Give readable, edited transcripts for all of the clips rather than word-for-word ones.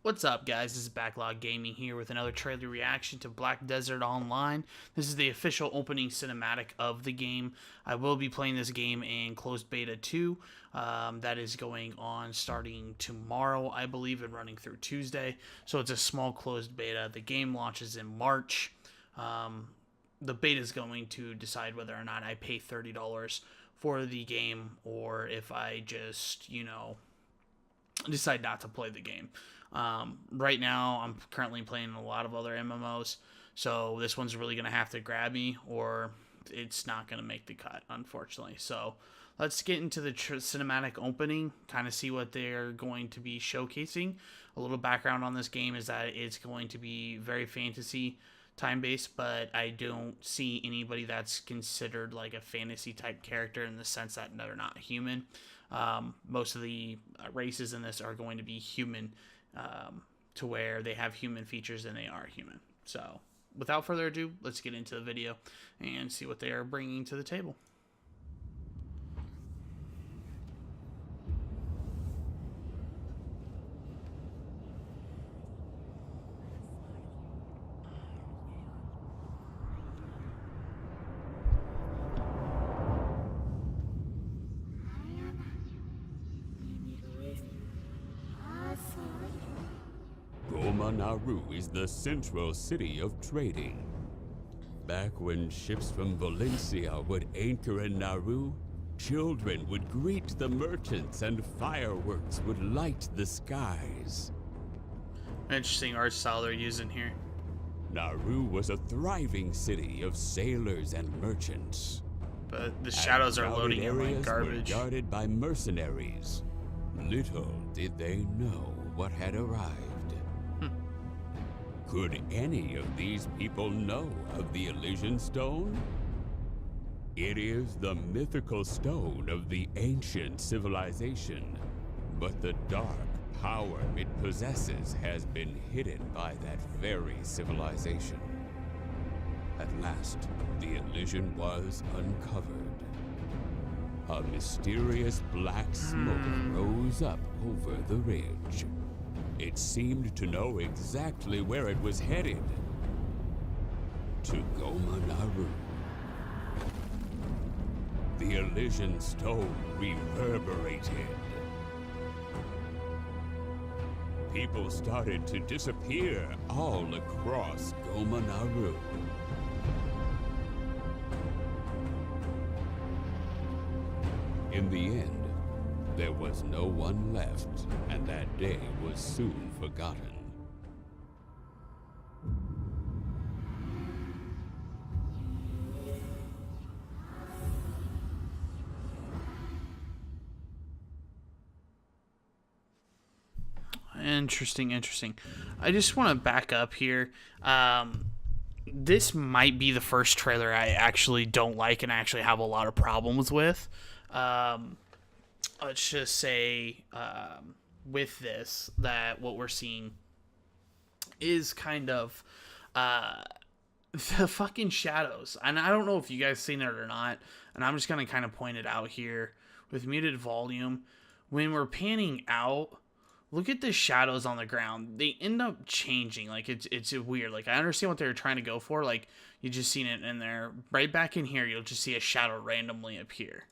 What's up, guys? This is Backlog Gaming here with another trailer reaction to Black Desert Online. This is the official opening cinematic of the game. I will be playing this game in closed beta 2. That is going on starting tomorrow, I believe, and running through Tuesday. So it's a small closed beta. The game launches in March. The beta is going to decide whether or not I pay $30 for the game or if I just, decide not to play the game. Right now, I'm currently playing a lot of other MMOs, so this one's really going to have to grab me, or it's not going to make the cut, unfortunately. So let's get into the cinematic opening, kind of see what they're going to be showcasing. A little background on this game is that it's going to be very fantasy time-based, but I don't see anybody that's considered like a fantasy type character in the sense that they're not human. Most of the races in this are going to be human, to where they have human features and they are human. So without further ado, let's get into the video and see what they are bringing to the table. Nauru is the central city of trading. Back when ships from Valencia would anchor in Nauru, children would greet the merchants and fireworks would light the skies. Interesting art style they're using here. Nauru was a thriving city of sailors and merchants. But the shadows are loading in like garbage. Were guarded by mercenaries. Little did they know what had arrived. Could any of these people know of the Elysian Stone? It is the mythical stone of the ancient civilization, but the dark power it possesses has been hidden by that very civilization. At last, the Elysian was uncovered. A mysterious black smoke rose up over the ridge. It seemed to know exactly where it was headed. To Goma Nauru. The Elysian Stone reverberated. People started to disappear all across Goma Nauru. In the end, there was no one left, and that day was soon forgotten. Interesting. I just want to back up here. This might be the first trailer I actually don't like and I actually have a lot of problems with. Let's just say with this that what we're seeing is kind of the fucking shadows. And I don't know if you guys seen it or not, and I'm just going to kind of point it out here with muted volume. When we're panning out, look at the shadows on the ground. They end up changing. Like, it's weird. Like, I understand what they were trying to go for. Like, you just seen it in there. Right back in here, you'll just see a shadow randomly appear.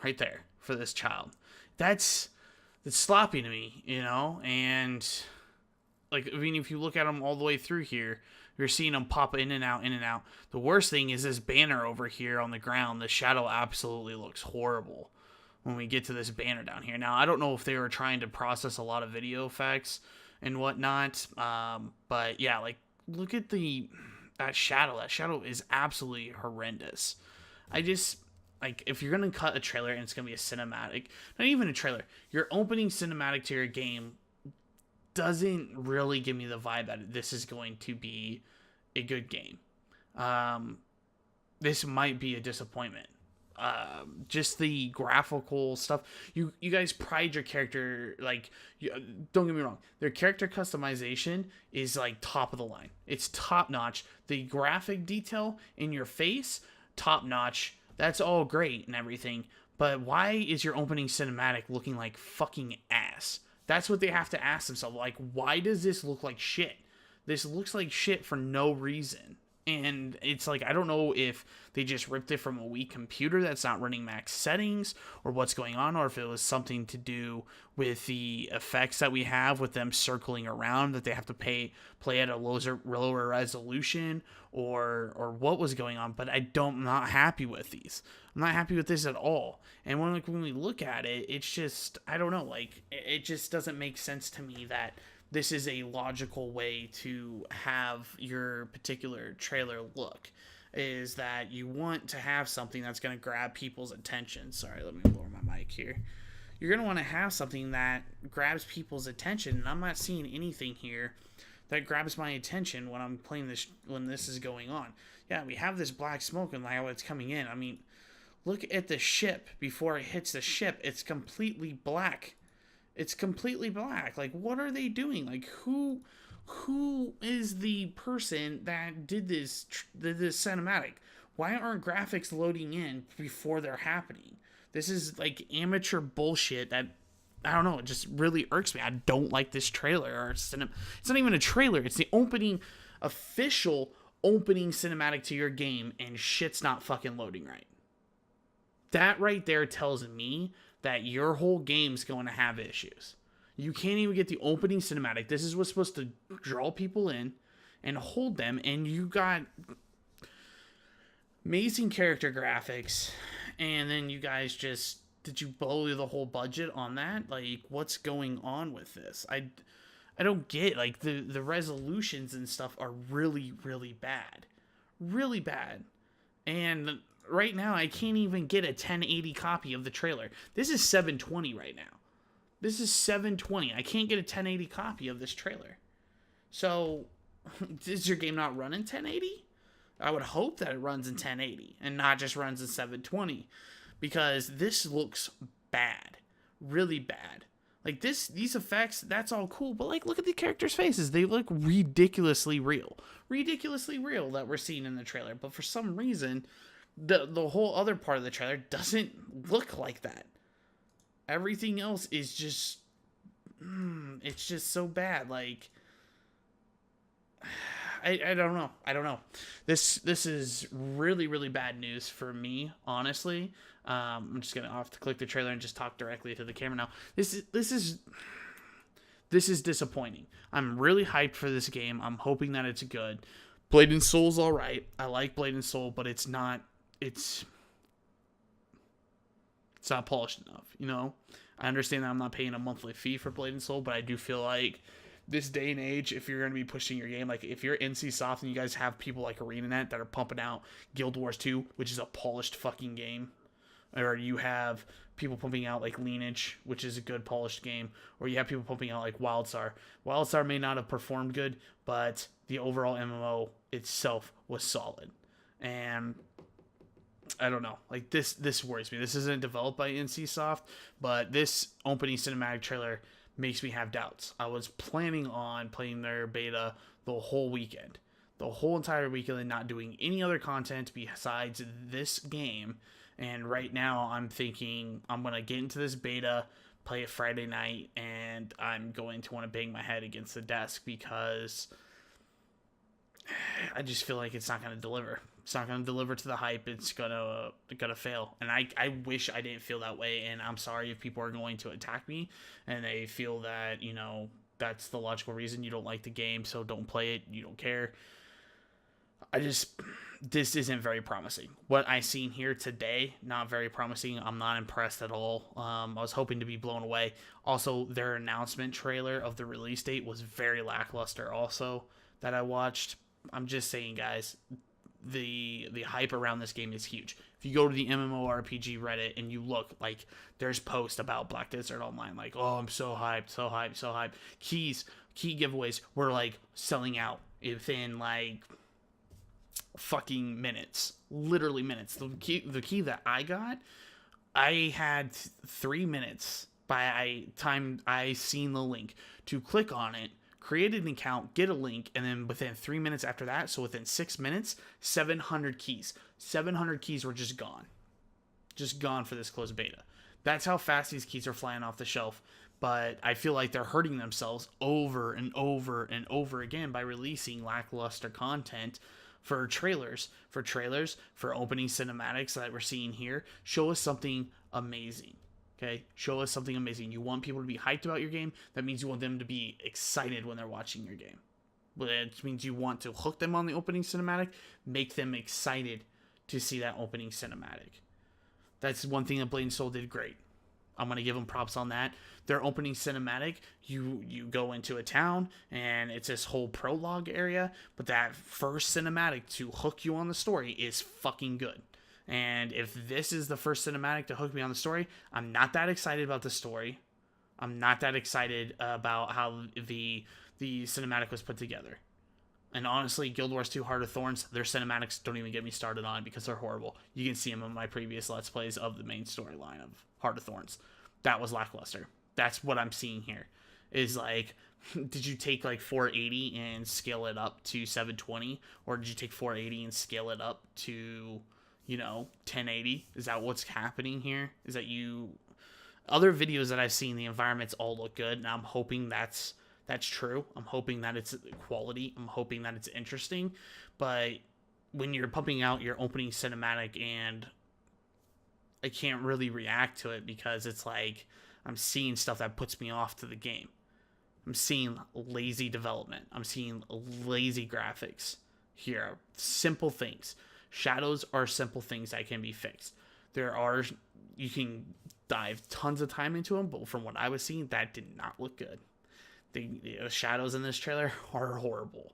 Right there for this child. That's sloppy to me, and like, I mean, if you look at them all the way through here, you're seeing them pop in and out. The worst thing is this banner over here on the ground. The shadow absolutely looks horrible when we get to this banner down here. Now, I don't know if they were trying to process a lot of video effects and whatnot, but yeah, like, look at that shadow. That shadow is absolutely horrendous. Like, if you're going to cut a trailer and it's going to be a cinematic, not even a trailer, your opening cinematic to your game doesn't really give me the vibe that this is going to be a good game. This might be a disappointment. Just the graphical stuff. You guys pride your character, like, don't get me wrong. Their character customization is, like, top of the line. It's top notch. The graphic detail in your face, top notch. That's all great and everything, but why is your opening cinematic looking like fucking ass? That's what they have to ask themselves. Like, why does this look like shit? This looks like shit for no reason. And it's like, I don't know if they just ripped it from a weak computer that's not running max settings, or what's going on, or if it was something to do with the effects that we have with them circling around, that they have to play at a lower resolution, or what was going on. But I'm not happy with these. I'm not happy with this at all. And when we look at it, it's just, I don't know, like, it just doesn't make sense to me that this is a logical way to have your particular trailer look, is that you want to have something that's going to grab people's attention. Sorry, let me lower my mic here. You're going to want to have something that grabs people's attention, and I'm not seeing anything here that grabs my attention when I'm playing this, when this is going on. Yeah, we have this black smoke and how it's coming in. I mean, look at the ship before it hits the ship. It's completely black. It's completely black. Like, what are they doing? Like, who is the person that did this cinematic? Why aren't graphics loading in before they're happening? This is like amateur bullshit that, I don't know, it just really irks me. I don't like this trailer. Or it's not even a trailer. It's the official opening cinematic to your game, and shit's not fucking loading right. That right there tells me that your whole game's going to have issues. You can't even get the opening cinematic. This is what's supposed to draw people in and hold them, and you got amazing character graphics, and then you guys just, did you blow the whole budget on that? Like, what's going on with this? I don't get, like, the resolutions and stuff are really, really bad. Really bad. And right now, I can't even get a 1080 copy of the trailer. This is 720 right now. This is 720. I can't get a 1080 copy of this trailer. So, is your game not running 1080? I would hope that it runs in 1080 and not just runs in 720, because this looks bad. Really bad. Like, these effects, that's all cool, but, like, look at the characters' faces. They look ridiculously real. Ridiculously real that we're seeing in the trailer. But for some reason, the whole other part of the trailer doesn't look like that. Everything else is just, it's just so bad. Like, I don't know. I don't know. This is really, really bad news for me, honestly. I'm just gonna have to click the trailer and just talk directly to the camera now. This is disappointing. I'm really hyped for this game. I'm hoping that it's good. Blade and Soul's all right. I like Blade and Soul, but it's not polished enough, you know? I understand that I'm not paying a monthly fee for Blade and Soul, but I do feel like this day and age, if you're going to be pushing your game, like if you're NCSoft and you guys have people like ArenaNet that are pumping out Guild Wars 2, which is a polished fucking game, or you have people pumping out like Lineage, which is a good polished game, or you have people pumping out like WildStar. WildStar may not have performed good, but the overall MMO itself was solid. And I don't know, like this worries me. This isn't developed by NCSoft, but this opening cinematic trailer makes me have doubts. I was planning on playing their beta the whole weekend, the whole entire weekend, and not doing any other content besides this game. And right now I'm thinking I'm going to get into this beta, play it Friday night, and I'm going to want to bang my head against the desk because I just feel like it's not going to deliver. It's not going to deliver to the hype. It's gonna fail. And I wish I didn't feel that way. And I'm sorry if people are going to attack me and they feel that, you know, that's the logical reason you don't like the game, so don't play it. You don't care. This isn't very promising. What I seen here today, not very promising. I'm not impressed at all. I was hoping to be blown away. Also, their announcement trailer of the release date was very lackluster also that I watched. I'm just saying, guys, the hype around this game is huge. If you go to the MMORPG Reddit and you look, like, there's posts about Black Desert Online, like, oh, I'm so hyped, so hyped, so hyped. Key giveaways were, like, selling out within, like, fucking minutes. Literally minutes. The key that I got, I had 3 minutes by time I seen the link to click on it, create an account, get a link, and then within 3 minutes after that, so within 6 minutes, 700 keys. 700 keys were just gone. Just gone for this closed beta. That's how fast these keys are flying off the shelf. But I feel like they're hurting themselves over and over and over again by releasing lackluster content for trailers, for opening cinematics that we're seeing here. Show us something amazing. Okay, show us something amazing. You want people to be hyped about your game. That means you want them to be excited when they're watching your game. Which means you want to hook them on the opening cinematic, make them excited to see that opening cinematic. That's one thing that Blade & Soul did great. I'm going to give them props on that. Their opening cinematic, you go into a town, and it's this whole prologue area, but that first cinematic to hook you on the story is fucking good. And if this is the first cinematic to hook me on the story, I'm not that excited about the story. I'm not that excited about how the cinematic was put together. And honestly, Guild Wars 2 Heart of Thorns, their cinematics don't even get me started on because they're horrible. You can see them in my previous Let's Plays of the main storyline of Heart of Thorns. That was lackluster. That's what I'm seeing here. Is like, did you take like 480 and scale it up to 720? Or did you take 480 and scale it up to, 1080? Is that what's happening here? Is that other videos that I've seen, the environments all look good, and I'm hoping that's true. I'm hoping that it's quality. I'm hoping that it's interesting. But when you're pumping out your opening cinematic, and I can't really react to it because it's like I'm seeing stuff that puts me off to the game. I'm seeing lazy development. I'm seeing lazy graphics here. Simple things. Shadows are simple things that can be fixed. You can dive tons of time into them, but from what I was seeing, that did not look good. The shadows in this trailer are horrible.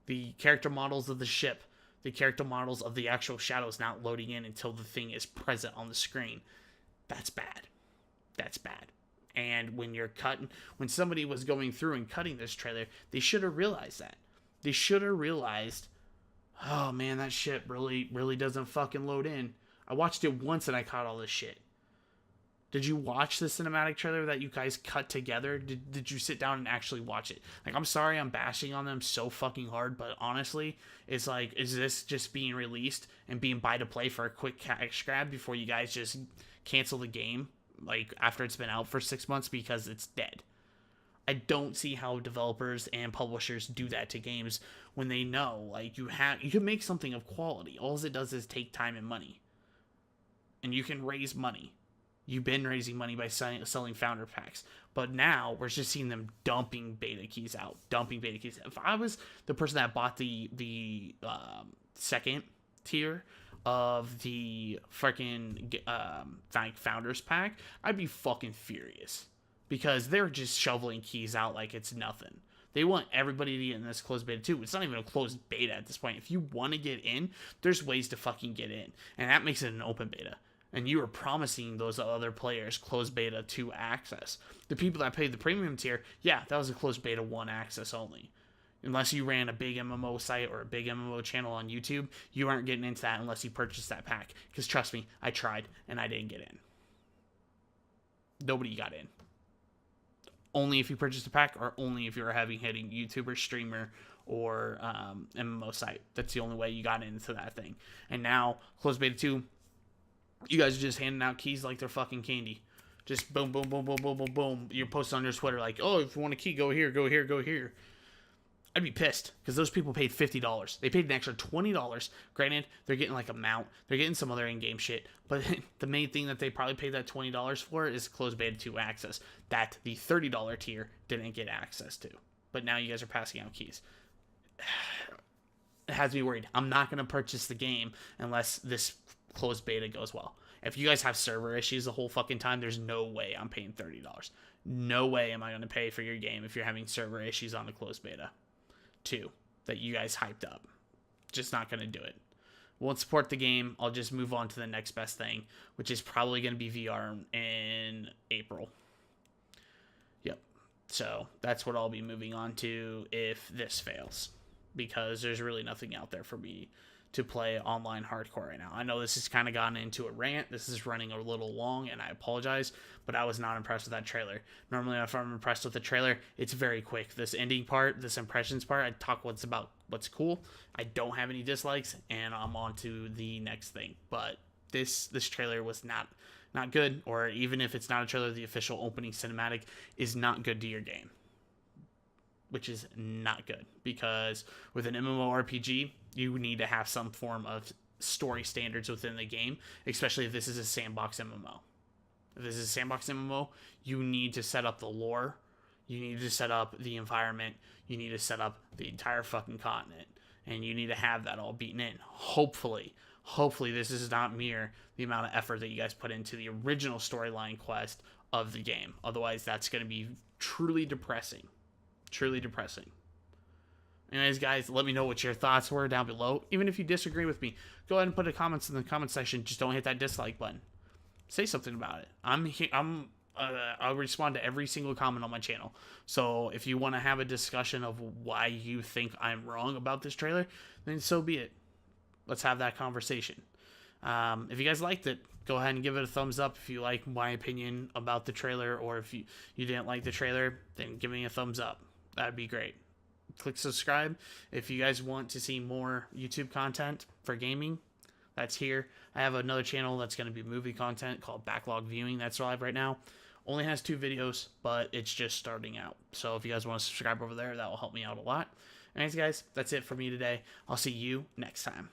The character models of the ship, the character models of the actual shadows not loading in until the thing is present on the screen. That's bad. That's bad. And when somebody was going through and cutting this trailer, they should have realized that. They should have realized, oh man, that shit really, really doesn't fucking load in. I watched it once and I caught all this shit. Did you watch the cinematic trailer that you guys cut together? Did you sit down and actually watch it? Like, I'm sorry I'm bashing on them so fucking hard, but honestly, it's like, is this just being released and being buy to play for a quick cash grab before you guys just cancel the game, like, after it's been out for 6 months because it's dead? I don't see how developers and publishers do that to games when they know, like, you can make something of quality. All it does is take time and money. And you can raise money. You've been raising money by selling founder packs. But now we're just seeing them dumping beta keys out. If I was the person that bought the second tier of the freaking Vank founders pack, I'd be fucking furious. Because they're just shoveling keys out like it's nothing. They want everybody to get in this closed beta too. It's not even a closed beta at this point. If you want to get in, there's ways to fucking get in. And that makes it an open beta. And you were promising those other players closed beta 2 access. The people that paid the premium tier, yeah, that was a closed beta 1 access only. Unless you ran a big MMO site or a big MMO channel on YouTube, you aren't getting into that unless you purchased that pack. Because trust me, I tried and I didn't get in. Nobody got in. Only if you purchased a pack, or only if you're a heavy-hitting YouTuber, streamer, or MMO site. That's the only way you got into that thing. And now, closed beta 2, you guys are just handing out keys like they're fucking candy. Just boom, boom, boom, boom, boom, boom, boom. You're posting on your Twitter like, oh, if you want a key, go here, go here, go here. I'd be pissed because those people paid $50. They paid an extra $20. Granted, they're getting like a mount. They're getting some other in-game shit. But the main thing that they probably paid that $20 for is closed beta 2 access that the $30 tier didn't get access to. But now you guys are passing out keys. It has me worried. I'm not going to purchase the game unless this closed beta goes well. If you guys have server issues the whole fucking time, there's no way I'm paying $30. No way am I going to pay for your game if you're having server issues on a closed beta 2 that you guys hyped up. Just not going to do it. Won't support the game. I'll just move on to the next best thing, which is probably going to be VR in April. Yep. So that's what I'll be moving on to if this fails, because there's really nothing out there for me to play online hardcore right now. I know this has kind of gotten into a rant. This is running a little long, and I apologize, but I was not impressed with that trailer. Normally, if I'm impressed with the trailer, it's very quick. This ending part, this impressions part, I talk about what's cool. I don't have any dislikes, and I'm on to the next thing. But this trailer was not not good, or even if it's not a trailer, the official opening cinematic is not good to your game, which is not good, because with an MMORPG, you need to have some form of story standards within the game, especially if this is a sandbox MMO. If this is a sandbox MMO, you need to set up the lore, you need to set up the environment, you need to set up the entire fucking continent, and you need to have that all beaten in. Hopefully this does not mirror the amount of effort that you guys put into the original storyline quest of the game. Otherwise, that's going to be truly depressing. Truly depressing. Anyways, guys, let me know what your thoughts were down below. Even if you disagree with me, go ahead and put the comments in the comment section. Just don't hit that dislike button. Say something about it. I'll respond to every single comment on my channel. So if you want to have a discussion of why you think I'm wrong about this trailer, then so be it. Let's have that conversation. If you guys liked it, go ahead and give it a thumbs up if you like my opinion about the trailer, or if you didn't like the trailer, then give me a thumbs up. That'd be great. Click subscribe if you guys want to see more YouTube content for gaming. That's here. I have another channel that's going to be movie content called Backlog Viewing. That's live right now. Only has 2 videos, but it's just starting out. So if you guys want to subscribe over there, that will help me out a lot. Anyways, guys, that's it for me today. I'll see you next time.